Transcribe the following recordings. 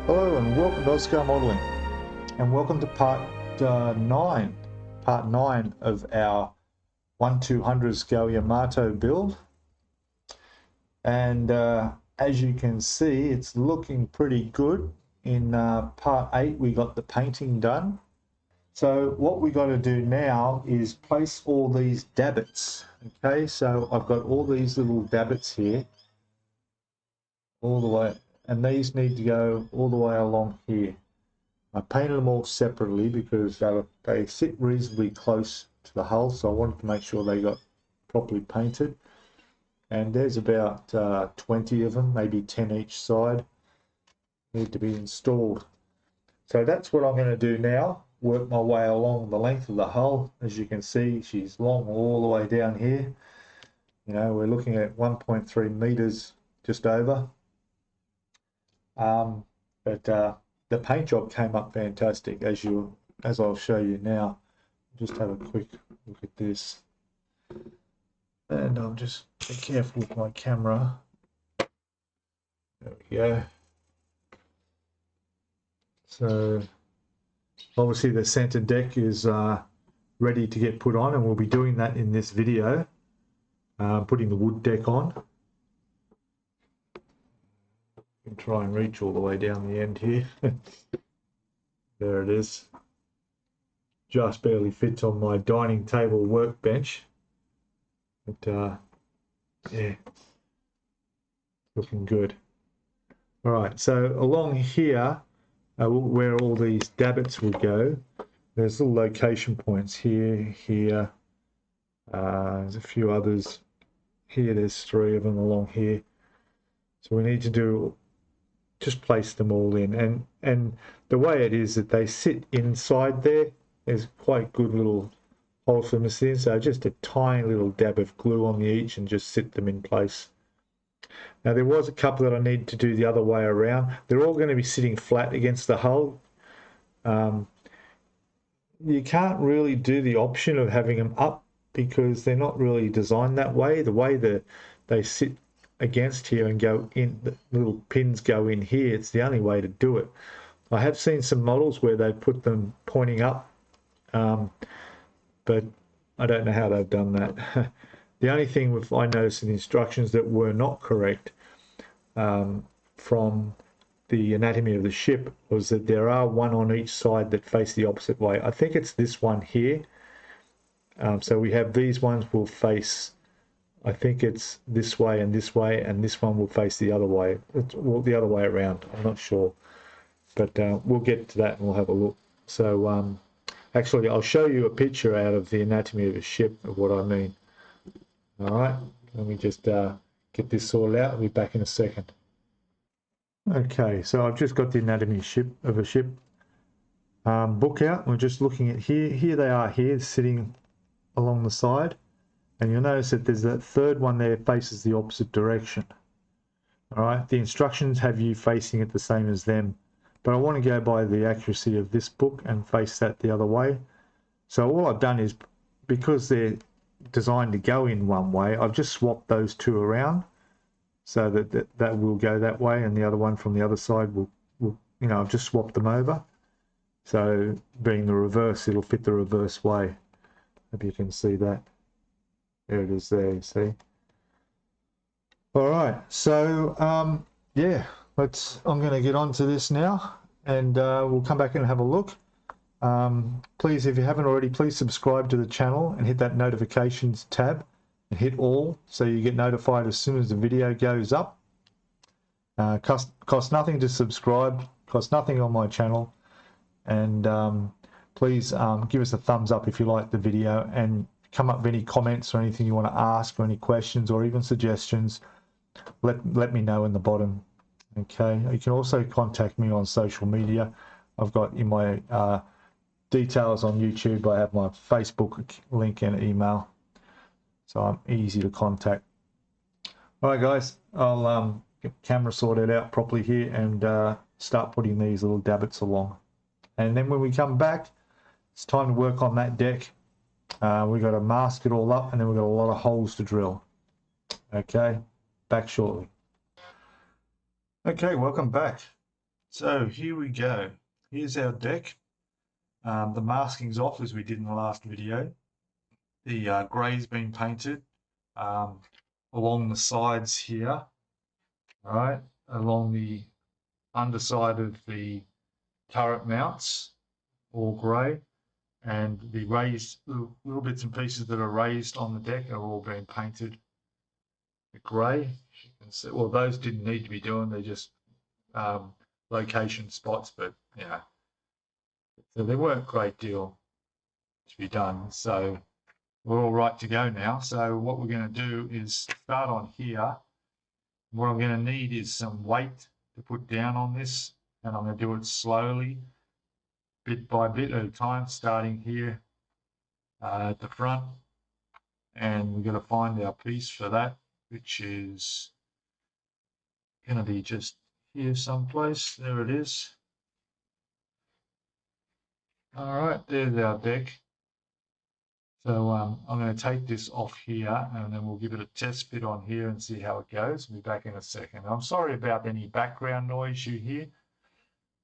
Hello and welcome to Scalemodeling, and welcome to part 9 of our 1/200 scale Yamato build. And as you can see, it's looking pretty good. In part 8 we got the painting done. So what we got to do now is place all these dabbits. Okay, so I've got all these little dabbits here all the way, and these need to go all the way along here. I painted them all separately because they sit reasonably close to the hull, so I wanted to make sure they got properly painted. And there's about 20 of them, maybe 10 each side, need to be installed. So that's what I'm going to do now, work my way along the length of the hull. As you can see, she's long all the way down here. You know, we're looking at 1.3 meters just over. But the paint job came up fantastic, as I'll show you now. Just have a quick look at this, and I'll just be careful with my camera. There we go. So obviously the center deck is ready to get put on, and we'll be doing that in this video, putting the wood deck on. And try and reach all the way down the end here. There it is. Just barely fits on my dining table workbench. But yeah, looking good. All right, so along here, where all these dabbits will go, there's little location points here, here. There's a few others here. There's 3 of them along here. So we need to just place them all in, and the way it is that they sit inside there's quite good little holes for them to sit in, so just a tiny little dab of glue on each and just sit them in place. Now there was a couple that I need to do the other way around. They're all going to be sitting flat against the hull. You can't really do the option of having them up because they're not really designed that way. The way that they sit against here and go in, the little pins go in here, it's the only way to do it. I have seen some models where they put them pointing up, but I don't know how they've done that. The only thing I noticed in the instructions that were not correct from the anatomy of the ship was that there are one on each side that face the opposite way. I think it's this one here. So we have these ones will face, I think it's this way, and this one will face the other way. Well, the other way around. I'm not sure, but we'll get to that and we'll have a look. So actually, I'll show you a picture out of the anatomy of a ship of what I mean. All right, let me just get this sorted out. I'll be back in a second. Okay, so I've just got the anatomy of a ship book out. We're just looking at here. Here they are here, sitting along the side. And you'll notice that there's that third one there faces the opposite direction. All right, the instructions have you facing it the same as them, but I want to go by the accuracy of this book and face that the other way. So all I've done is, because they're designed to go in one way, I've just swapped those 2 around so that will go that way, and the other one from the other side will I've just swapped them over. So being the reverse, it'll fit the reverse way. Hope you can see that. There it is there, you see. All right, so yeah, I'm going to get on to this now, and we'll come back and have a look. Please, if you haven't already, please subscribe to the channel and hit that notifications tab and hit all so you get notified as soon as the video goes up. Costs nothing to subscribe, costs nothing on my channel, and please give us a thumbs up if you like the video, and come up with any comments or anything you want to ask, or any questions or even suggestions, let me know in the bottom. Okay, you can also contact me on social media. I've got in my details on YouTube, I have my Facebook link and email, so I'm easy to contact. All right guys, I'll get the camera sorted out properly here and start putting these little dabbits along, and then when we come back, it's time to work on that deck. We've got to mask it all up, and then we've got a lot of holes to drill. Okay, back shortly. Okay, welcome back. So here we go. Here's our deck. The masking's off as we did in the last video. The grey's been painted along the sides here, right, along the underside of the turret mounts, all grey, and the raised little bits and pieces that are raised on the deck are all being painted grey. You can see, well, those didn't need to be doing, they're just location spots, but yeah, so there weren't a great deal to be done, so we're all right to go now. So what we're going to do is start on here. What I'm going to need is some weight to put down on this, and I'm going to do it slowly, bit by bit at a time, starting here at the front, and we're going to find our piece for that, which is going to be just here someplace. There it is. All right, there's our deck. So I'm going to take this off here, and then we'll give it a test fit on here and see how it goes. We'll be back in a second. I'm sorry about any background noise you hear.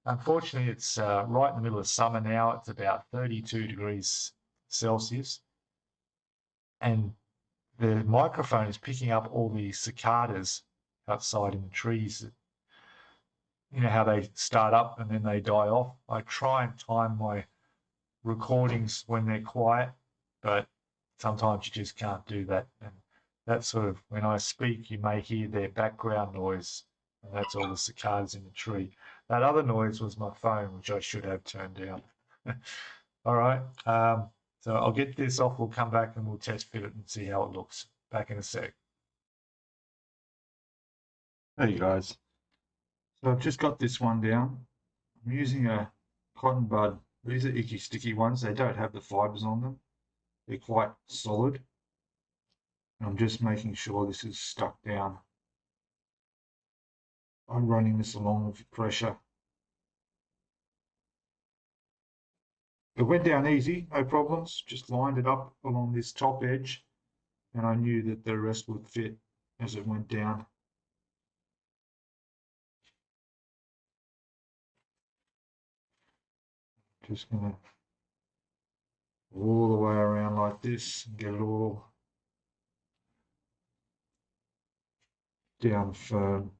Unfortunately, it's right in the middle of summer now. It's about 32 degrees Celsius, and the microphone is picking up all the cicadas outside in the trees. You know how they start up and then they die off? I try and time my recordings when they're quiet, but sometimes you just can't do that. And that's sort of, when I speak, you may hear their background noise, and that's all the cicadas in the tree. That other noise was my phone, which I should have turned down. All right, so I'll get this off, we'll come back and we'll test fit it and see how it looks. Back in a sec. Hey guys, so I've just got this one down. I'm using a cotton bud. These are icky sticky ones. They don't have the fibers on them. They're quite solid. I'm just making sure this is stuck down. I'm running this along with pressure. It went down easy, no problems. Just lined it up along this top edge, and I knew that the rest would fit as it went down. Just gonna all the way around like this and get it all down firm.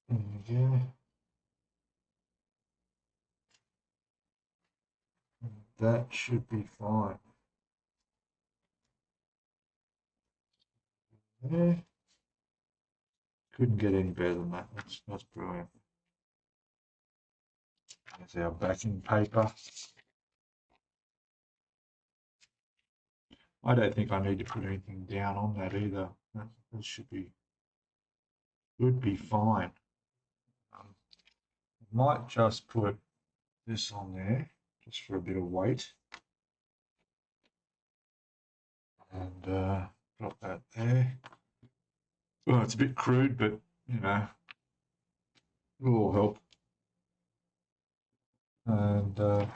There we go. That should be fine. Yeah. Couldn't get any better than that. That's brilliant. There's our backing paper. I don't think I need to put anything down on that either. That should be fine. Might just put this on there just for a bit of weight, and drop that there. Well, it's a bit crude, but you know, it'll all help. And got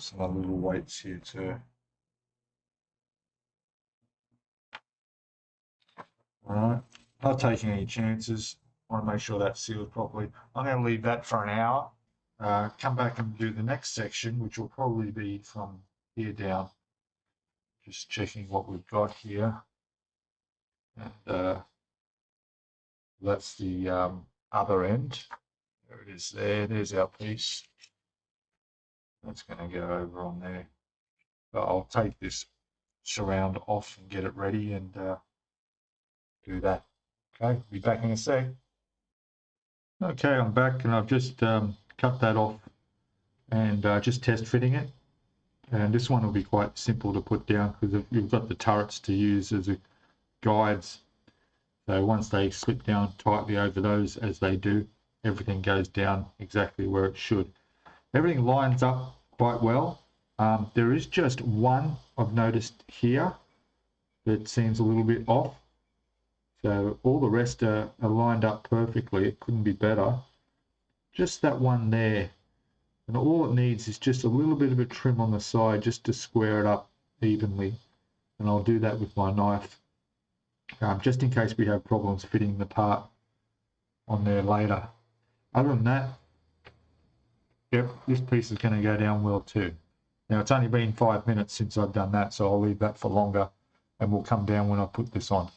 some other little weights here too. All right, not taking any chances. Want to make sure that's sealed properly. I'm going to leave that for an hour. Come back and do the next section, which will probably be from here down. Just checking what we've got here. And that's the other end. There it is there. There's our piece. That's going to go over on there. But I'll take this surround off and get it ready and do that. Okay, be back in a sec. Okay, I'm back and I've just cut that off and just test fitting it. And this one will be quite simple to put down because you've got the turrets to use as guides. So once they slip down tightly over those, as they do, everything goes down exactly where it should. Everything lines up quite well. There is just one I've noticed here that seems a little bit off. So all the rest are lined up perfectly. It couldn't be better. Just that one there. And all it needs is just a little bit of a trim on the side just to square it up evenly. And I'll do that with my knife, just in case we have problems fitting the part on there later. Other than that, yep, this piece is going to go down well too. Now it's only been 5 minutes since I've done that, so I'll leave that for longer and we'll come down when I put this on.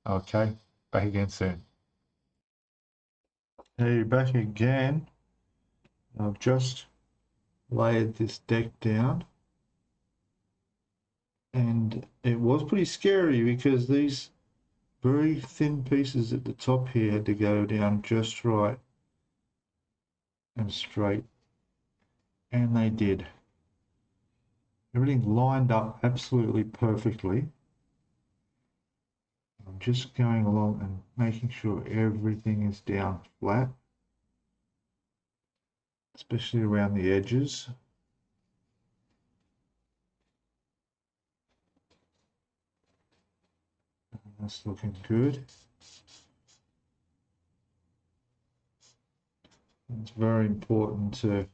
Okay, back again soon. Hey, back again. I've just laid this deck down and it was pretty scary because these very thin pieces at the top here had to go down just right and straight, and they did. Everything lined up absolutely perfectly. I'm just going along and making sure everything is down flat, especially around the edges. That's looking good. It's very important to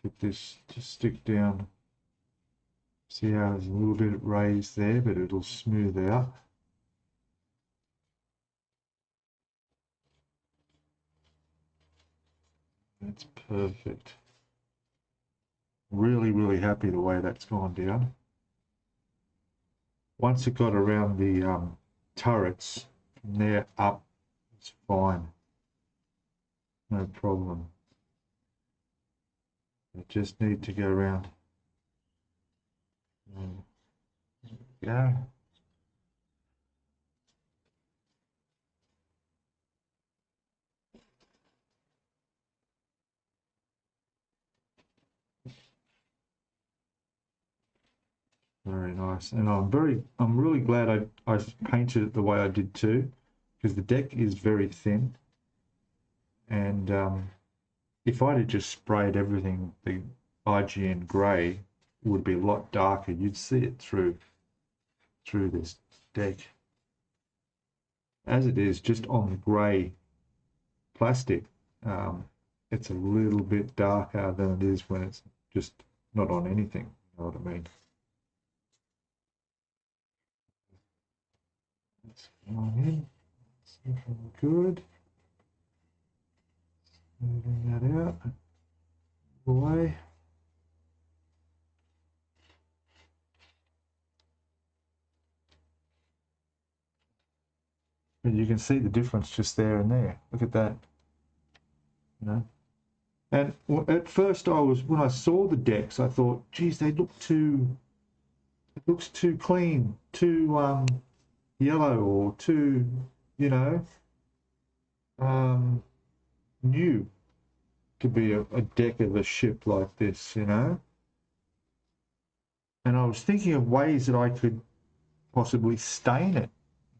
get this to stick down. See how there's a little bit raised there, but it'll smooth out. That's perfect. Really, really happy the way that's gone down. Once it got around the turrets, from there up, it's fine. No problem. I just need to go around. There we go. Very nice, and I'm really glad I painted it the way I did too, because the deck is very thin, and if I'd have just sprayed everything the IGN grey, it would be a lot darker. You'd see it through this deck. As it is, just on the grey plastic, it's a little bit darker than it is when it's just not on anything. You know what I mean? Let's go on in. It's looking good. Moving that out. Away. But you can see the difference just there and there. Look at that. You know. And at first when I saw the decks, I thought, geez, they look too, it looks too clean, too yellow, or too, you know, new to be a deck of a ship like this, you know. And I was thinking of ways that I could possibly stain it,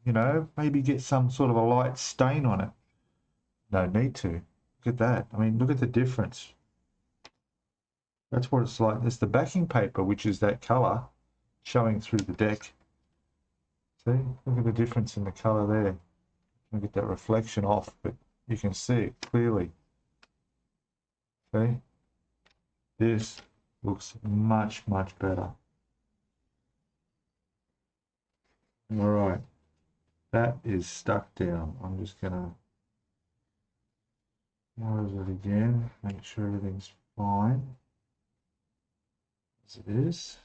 you know, maybe get some sort of a light stain on it. No need to. Look at that. I mean, look at the difference. That's what it's like. It's the backing paper, which is that color showing through the deck. See, look at the difference in the color there. Look at that reflection off, but you can see it clearly. See, this looks much, much better. All right, that is stuck down. I'm just gonna close it again, make sure everything's fine as it is.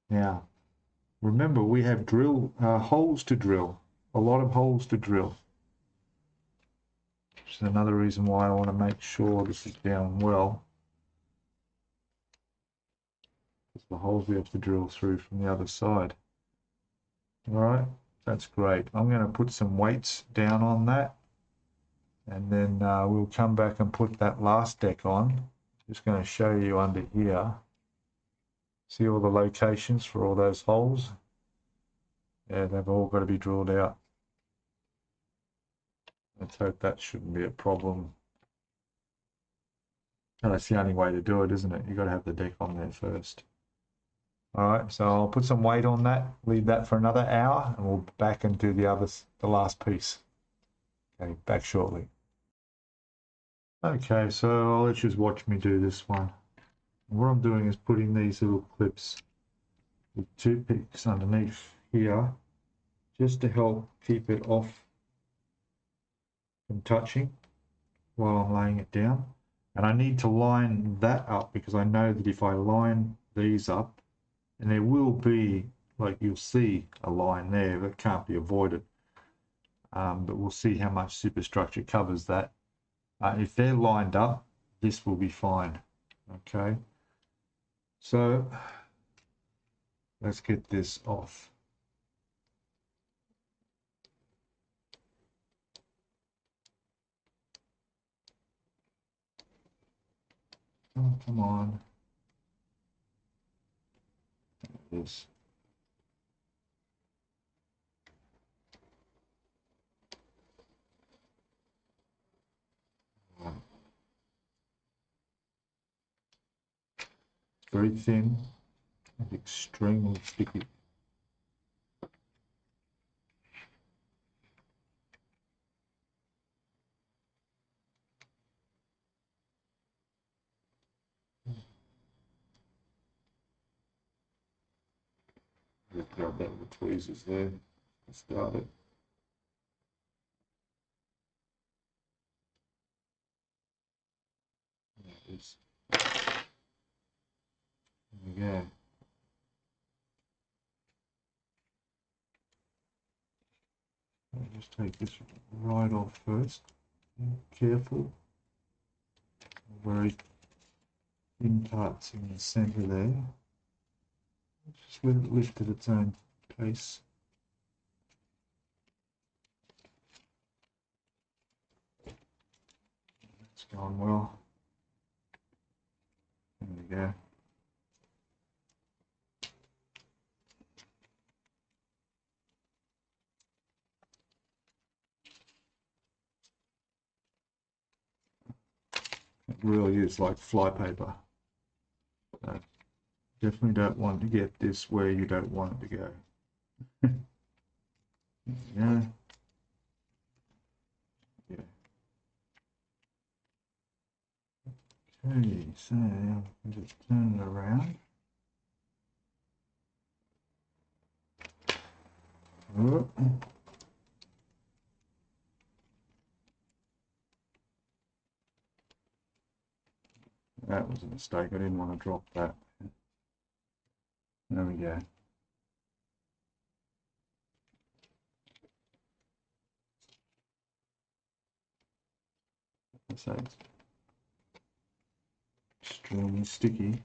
Now, remember we have holes to drill, a lot of holes to drill. Which is another reason why I want to make sure this is down well. Because the holes we have to drill through from the other side. All right, that's great. I'm going to put some weights down on that. And then we'll come back and put that last deck on. Just going to show you under here. See all the locations for all those holes? Yeah, they've all got to be drilled out. Let's hope that shouldn't be a problem. And that's the only way to do it, isn't it? You've got to have the deck on there first. All right, so I'll put some weight on that, leave that for another hour, and we'll be back and do the last piece. Okay, back shortly. Okay, so I'll let you just watch me do this one. What I'm doing is putting these little clips with toothpicks underneath here, just to help keep it off from touching while I'm laying it down. And I need to line that up because I know that if I line these up, and there will be, like you'll see a line there that can't be avoided, but we'll see how much superstructure covers that. If they're lined up, this will be fine. Okay, so let's get this off. Oh, come on. There it is. Very thin and extremely sticky. Just grab that with the tweezers there. Start it. There it is. There we go. I'll just take this right off first. Careful. Very thin parts in the center there. Just let it lift at its own pace. It's going well. There we go. It really is like flypaper. So definitely don't want to get this where you don't want it to go. Yeah. Yeah. Okay, so I'll just turn it around. Oh. That was a mistake. I didn't want to drop that. There we go. So it's extremely sticky.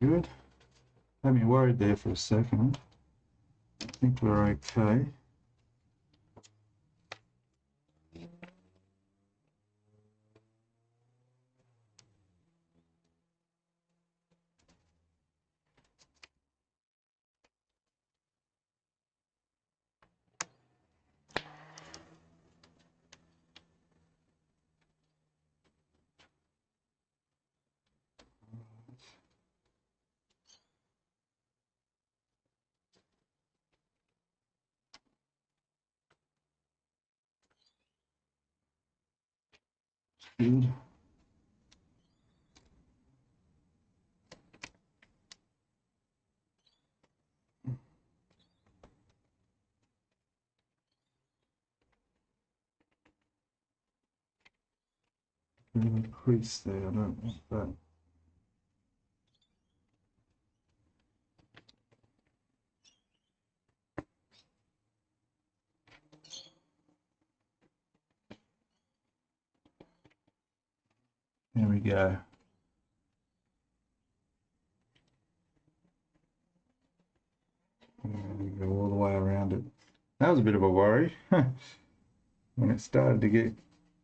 Good. Had me worried there for a second. I think we're okay. Good. Bit of a crease there, I don't want that. There we go. There we go all the way around it. That was a bit of a worry when it started to get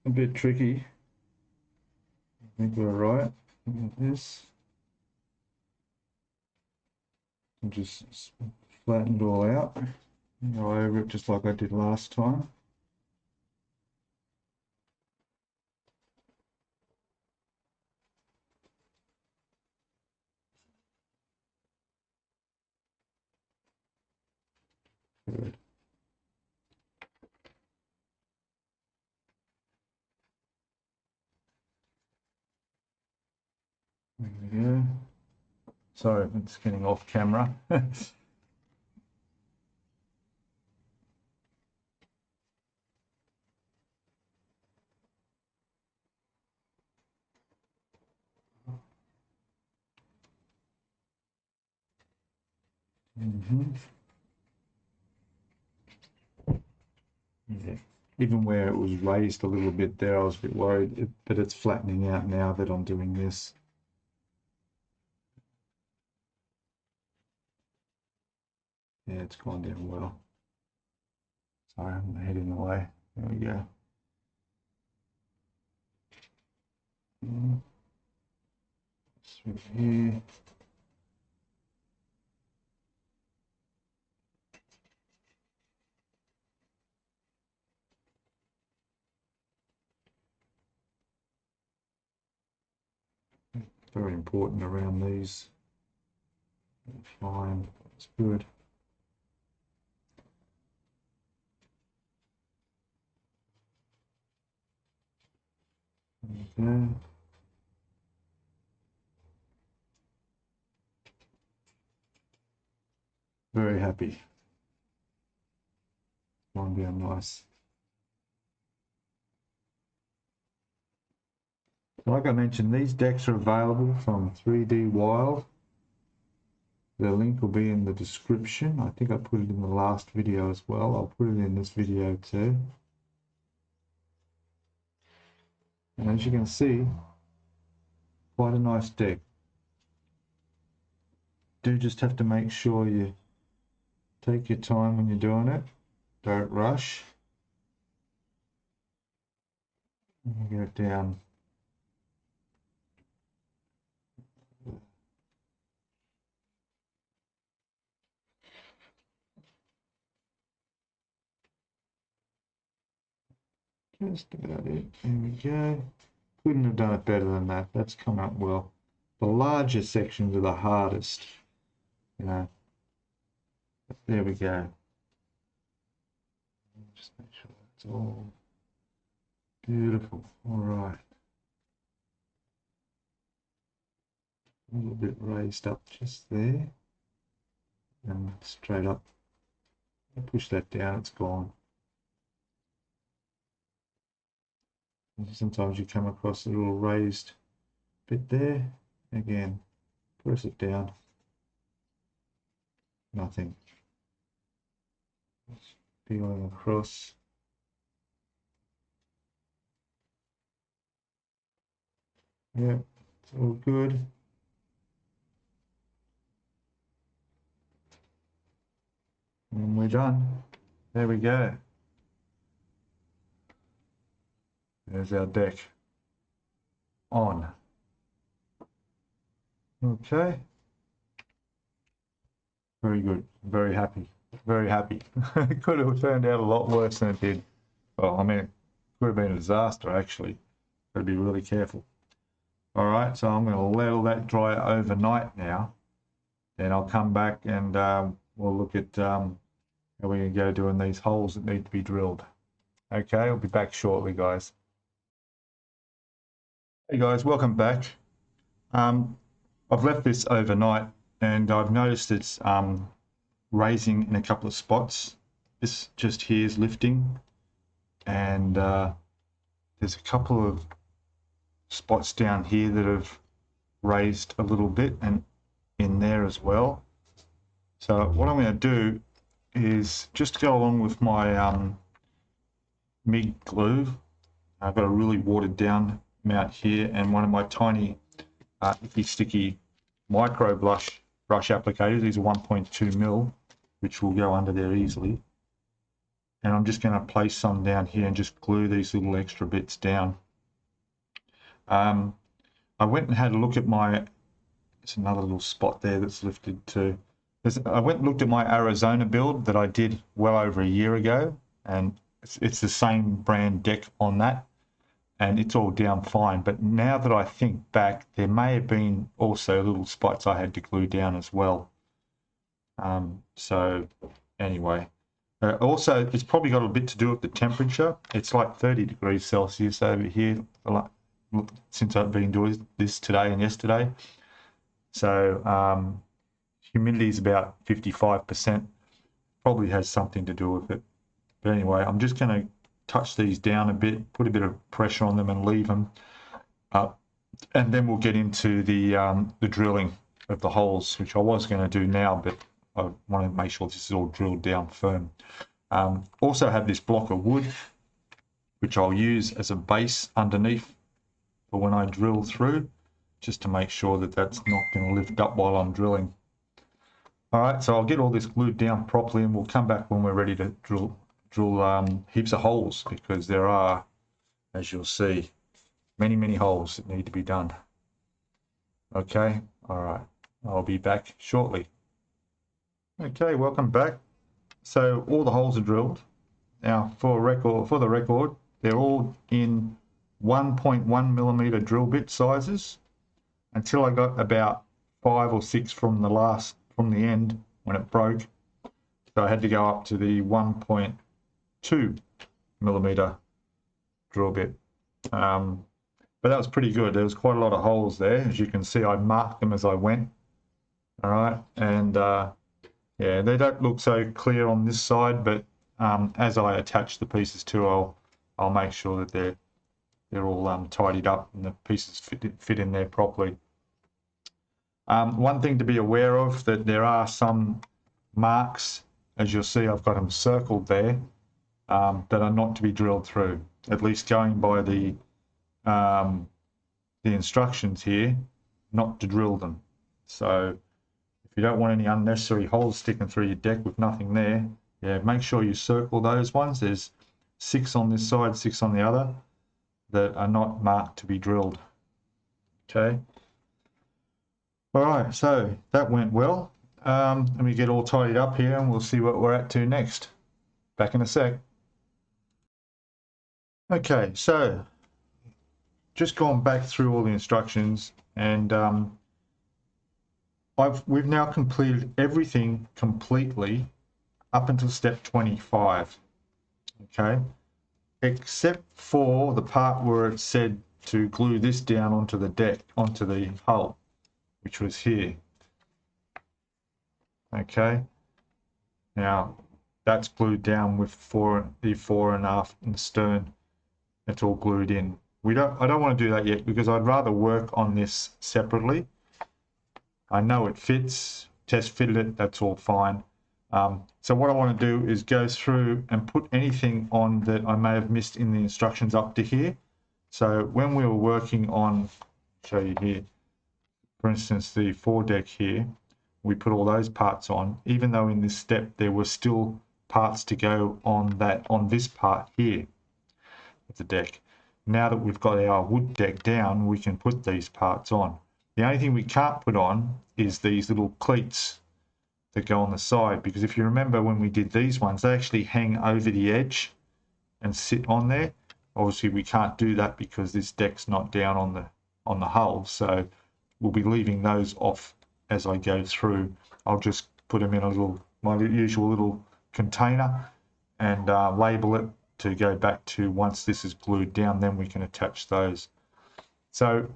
a bit tricky. I think we're right with this. And just flatten it all out. Go over it just like I did last time. Good. There we go. Sorry, it's getting off camera. Yeah. Even where it was raised a little bit there, I was a bit worried, but it's flattening out now that I'm doing this. Yeah, it's gone down well. Sorry, I'm heading the way. There we go. Through here. Very important around these. Fine, that's good. Okay. Very happy. One down nice. Like I mentioned, these decks are available from 3D Wild. The link will be in the description. I think I put it in the last video as well. I'll put it in this video too. And as you can see, quite a nice deck. Do just have to make sure you take your time when you're doing it. Don't rush. And get it down. Just about it. There we go. Couldn't have done it better than that. That's come up well. The larger sections are the hardest, you know. But there we go. Just make sure that's all beautiful. All right. A little bit raised up just there. And straight up. Push that down, it's gone. Sometimes you come across a little raised bit there. Again, press it down. Nothing. Just peeling across. Yeah, it's all good. And we're done. There we go. There's our deck on. Okay. Very good. Very happy. Very happy. It could have turned out a lot worse than it did. Well, I mean, it could have been a disaster, actually. Got to be really careful. All right, so I'm going to let all that dry overnight now. Then I'll come back and we'll look at how we can go doing these holes that need to be drilled. Okay, I'll be back shortly, guys. Hey guys, welcome back. I've left this overnight and I've noticed it's raising in a couple of spots. This just here is lifting, and there's a couple of spots down here that have raised a little bit, and in there as well. So what I'm going to do is just go along with my MIG glue. I've got a really watered down mount here, and one of my tiny icky sticky micro brush applicators. These are 1.2 mil, which will go under there easily. And I'm just going to place some down here and just glue these little extra bits down. I went and had a look at my, it's another little spot there that's lifted too. I went and looked at my Arizona build that I did well over a year ago, and it's the same brand deck on that, and it's all down fine. But now that I think back, there may have been also little spots I had to glue down as well. So anyway, also it's probably got a bit to do with the temperature. It's like 30 degrees Celsius over here since I've been doing this today and yesterday. So humidity is about 55%. Probably has something to do with it. But anyway, I'm just going to touch these down a bit, put a bit of pressure on them and leave them. And then we'll get into the drilling of the holes, which I was going to do now, but I want to make sure this is all drilled down firm. Also have this block of wood, which I'll use as a base underneath for when I drill through, just to make sure that that's not going to lift up while I'm drilling. All right, so I'll get all this glued down properly, and we'll come back when we're ready to drill heaps of holes, because there are, as you'll see, many holes that need to be done. Okay, all right, I'll be back shortly. Okay, welcome back. So all the holes are drilled. Now for the record, they're all in 1.1 millimeter drill bit sizes, until I got about 5 or 6 from the end when it broke. So I had to go up to the 1.2 millimeter drill bit. But that was pretty good. There was quite a lot of holes there. As you can see, I marked them as I went. All right, and yeah, they don't look so clear on this side, but as I attach the pieces to, I'll make sure that they're all tidied up and the pieces fit in there properly. One thing to be aware of, that there are some marks, as you'll see, I've got them circled there, that are not to be drilled through, at least going by the instructions here, not to drill them. So if you don't want any unnecessary holes sticking through your deck with nothing there, yeah, make sure you circle those ones. There's 6 on this side, 6 on the other, that are not marked to be drilled. Okay. All right, so that went well. Let me get all tidied up here and we'll see what we're at to next. Back in a sec. Okay, so just gone back through all the instructions, and we've now completed everything completely up until step 25. Okay, except for the part where it said to glue this down onto the deck, onto the hull, which was here. Okay, now that's glued down with the fore and aft and stern. It's all glued in. I don't want to do that yet, because I'd rather work on this separately. I know it fits, test fitted it, that's all fine. So what I want to do is go through and put anything on that I may have missed in the instructions up to here. So when we were working on, show you here, for instance, the foredeck here, we put all those parts on, even though in this step there were still parts to go on this part here of the deck. Now that we've got our wood deck down, we can put these parts on. The only thing we can't put on is these little cleats that go on the side, because if you remember when we did these ones, they actually hang over the edge and sit on there. Obviously we can't do that because this deck's not down on the hull, so we'll be leaving those off as I go through. I'll just put them in my usual little container and label it to go back to once this is glued down, then we can attach those. So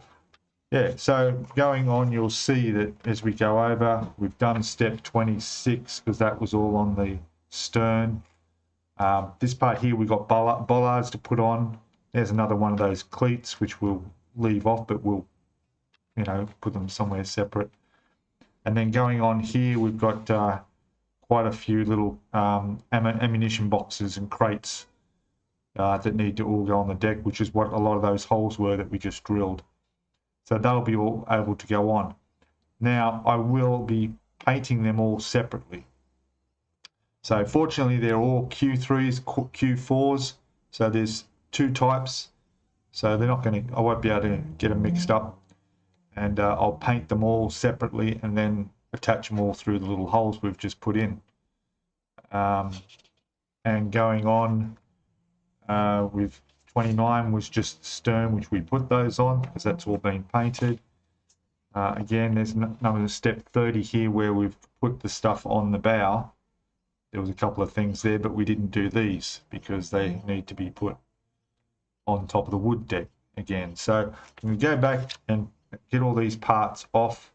yeah, so going on, you'll see that as we go over, we've done step 26 because that was all on the stern. This part here, we've got bollards to put on. There's another one of those cleats, which we'll leave off, but we'll, put them somewhere separate. And then going on here, we've got quite a few little ammunition boxes and crates that need to all go on the deck, which is what a lot of those holes were that we just drilled. So they'll be all able to go on. Now I will be painting them all separately. So fortunately they're all Q3s, Q4s, so there's two types, so they're not going to, I won't be able to get them mixed up, and I'll paint them all separately and then attach them all through the little holes we've just put in. And going on with 29 was just stern, which we put those on because that's all been painted. Again, there's another step 30 here where we've put the stuff on the bow. There was a couple of things there, but we didn't do these because they need to be put on top of the wood deck again. So we go back and get all these parts off,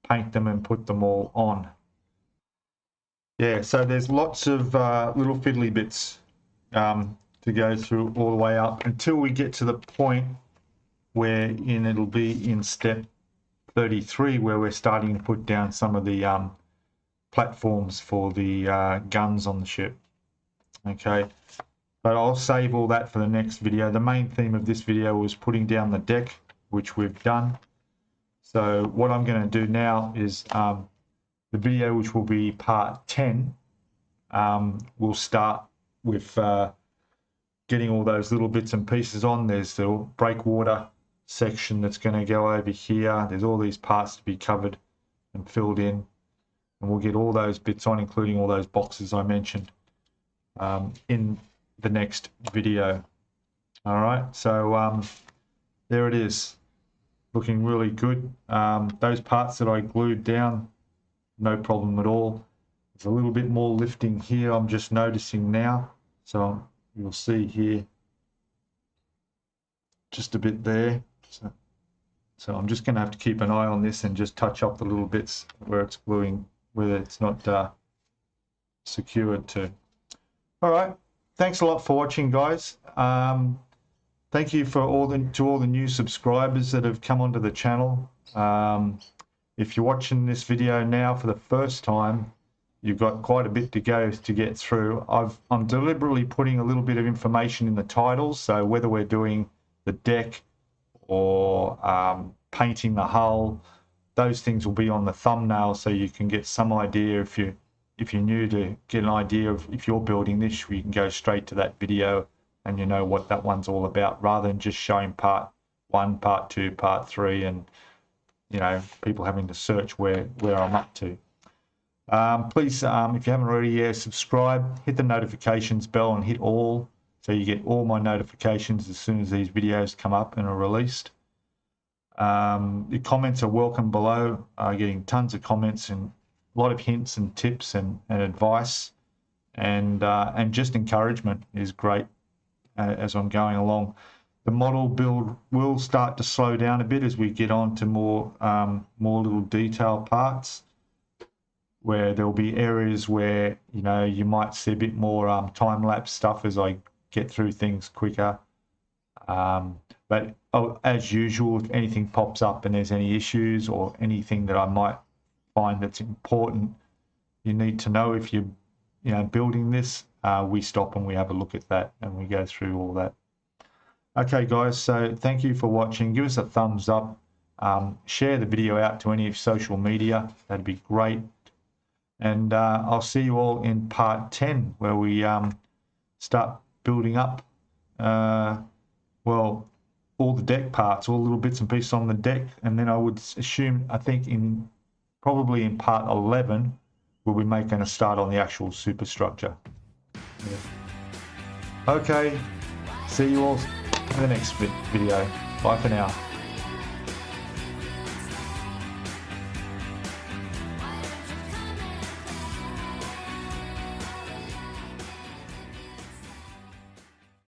paint them and put them all on. Yeah, so there's lots of little fiddly bits to go through all the way up until we get to the point where it'll be in step 33 where we're starting to put down some of the platforms for the guns on the ship. Okay, but I'll save all that for the next video. The main theme of this video was putting down the deck, which we've done. So what I'm going to do now is the video, which will be part 10, we'll start with getting all those little bits and pieces on. There's the breakwater section that's going to go over here. There's all these parts to be covered and filled in, and we'll get all those bits on, including all those boxes I mentioned, in the next video. All right, so there it is, looking really good. Those parts that I glued down, no problem at all. There's a little bit more lifting here I'm just noticing now, so you'll see here just a bit there. So I'm just going to have to keep an eye on this and just touch up the little bits where it's gluing, where it's not secured to. All right, thanks a lot for watching, guys. Thank you for all the new subscribers that have come onto the channel. If you're watching this video now for the first time, you've got quite a bit to go to get through. I'm deliberately putting a little bit of information in the titles, so whether we're doing the deck or painting the hull, those things will be on the thumbnail, so you can get some idea. If you're new, to get an idea of if you're building this, you can go straight to that video and you know what that one's all about, rather than just showing part 1, part 2, part 3, and you know, people having to search where I'm up to. Please, if you haven't already yet, subscribe, hit the notifications bell and hit all, so you get all my notifications as soon as these videos come up and are released. The comments are welcome below. Getting tons of comments and a lot of hints and tips and advice, and just encouragement is great as I'm going along. The model build will start to slow down a bit as we get on to more little detail parts, where there'll be areas where, you know, you might see a bit more time-lapse stuff as I get through things quicker. But as usual, if anything pops up and there's any issues or anything that I might find that's important, you need to know if you're building this, we stop and we have a look at that and we go through all that. Okay, guys, so thank you for watching. Give us a thumbs up. Share the video out to any of social media. That'd be great. And I'll see you all in part 10, where we start building up, well, all the deck parts, all the little bits and pieces on the deck. And then I would assume, I think probably in part 11, we'll be making a start on the actual superstructure. Yeah. Okay, see you all in the next video. Bye for now.